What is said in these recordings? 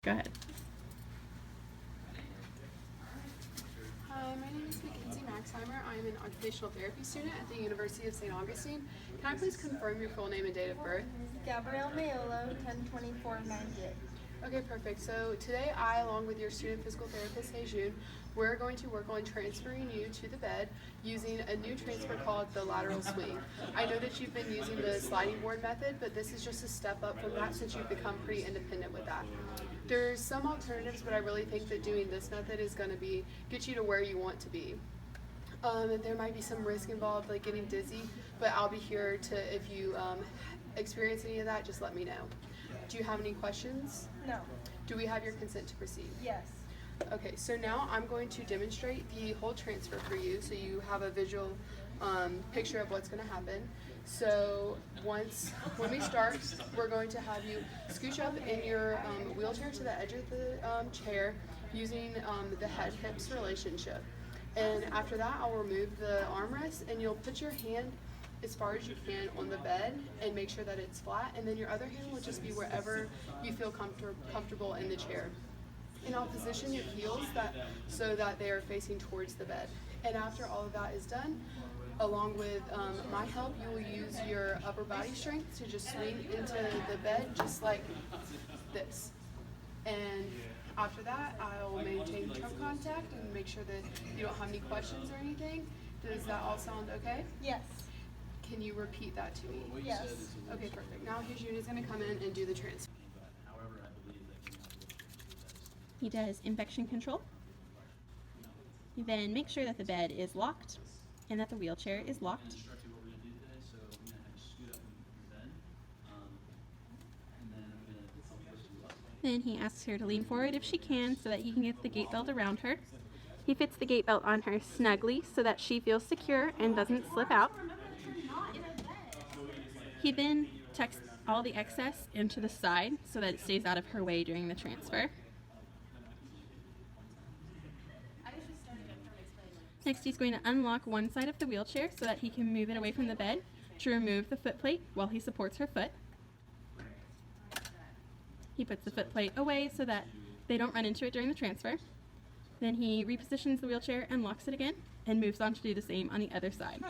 Go ahead. Hi, my name is Mckenzie Maxheimer. I am an occupational therapy student at the University of St. Augustine. Can I please confirm your full name and date of birth? Gabrielle Maiolo, 10/24/98. Okay, perfect. So today I, along with your student physical therapist, Hyejoon, we're going to work on transferring you to the bed using a new transfer called the lateral swing. I know that you've been using the sliding board method, but this is just a step up from that since you've become pretty independent with that. There's some alternatives, but I really think that doing this method is going to get you to where you want to be. There might be some risk involved, like getting dizzy, but I'll be here to, if you experience any of that, just let me know. Do you have any questions? No. Do we have your consent to proceed? Yes. Okay, so now I'm going to demonstrate the whole transfer for you so you have a visual picture of what's going to happen. So when we start, we're going to have you scooch up in your wheelchair to the edge of the chair using the head-hips relationship. And after that, I'll remove the armrest and you'll put your hand as far as you can on the bed and make sure that it's flat, and then your other hand will just be wherever you feel comfortable in the chair. And I'll position your heels so that they are facing towards the bed. And after all of that is done, along with my help, you will use your upper body strength to just swing into the bed just like this. And after that, I'll maintain trunk contact and make sure that you don't have any questions or anything. Does that all sound okay? Yes. Can you repeat that to me? Yes. Okay, perfect. Now Hyejoon is going to come in and do the transfer. He does infection control. He then makes sure that the bed is locked and that the wheelchair is locked. Then he asks her to lean forward if she can so that he can get the gait belt around her. He fits the gait belt on her snugly so that she feels secure and doesn't slip out. He then tucks all the excess into the side so that it stays out of her way during the transfer. Next, he's going to unlock one side of the wheelchair so that he can move it away from the bed to remove the foot plate while he supports her foot. He puts the foot plate away so that they don't run into it during the transfer. Then he repositions the wheelchair and locks it again and moves on to do the same on the other side.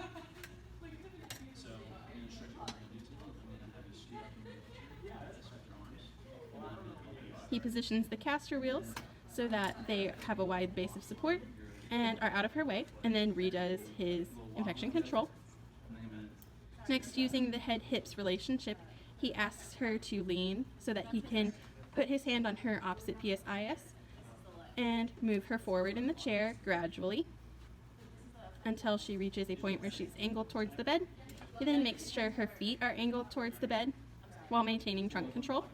He positions the caster wheels so that they have a wide base of support and are out of her way, and then redoes his infection control. Next, using the head-hips relationship, he asks her to lean so that he can put his hand on her opposite PSIS and move her forward in the chair gradually until she reaches a point where she's angled towards the bed. He then makes sure her feet are angled towards the bed while maintaining trunk control.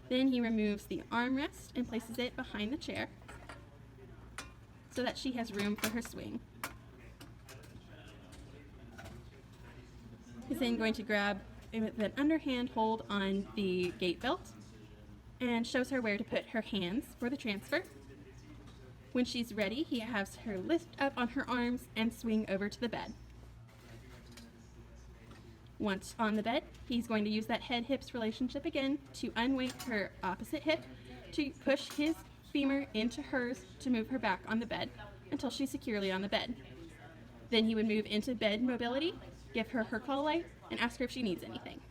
Then he removes the armrest and places it behind the chair so that she has room for her swing. He's then going to grab with an underhand hold on the gait belt and shows her where to put her hands for the transfer. When she's ready, he has her lift up on her arms and swing over to the bed. Once on the bed, he's going to use that head-hips relationship again to unweight her opposite hip to push his femur into hers to move her back on the bed until she's securely on the bed. Then he would move into bed mobility, give her her call light, and ask her if she needs anything.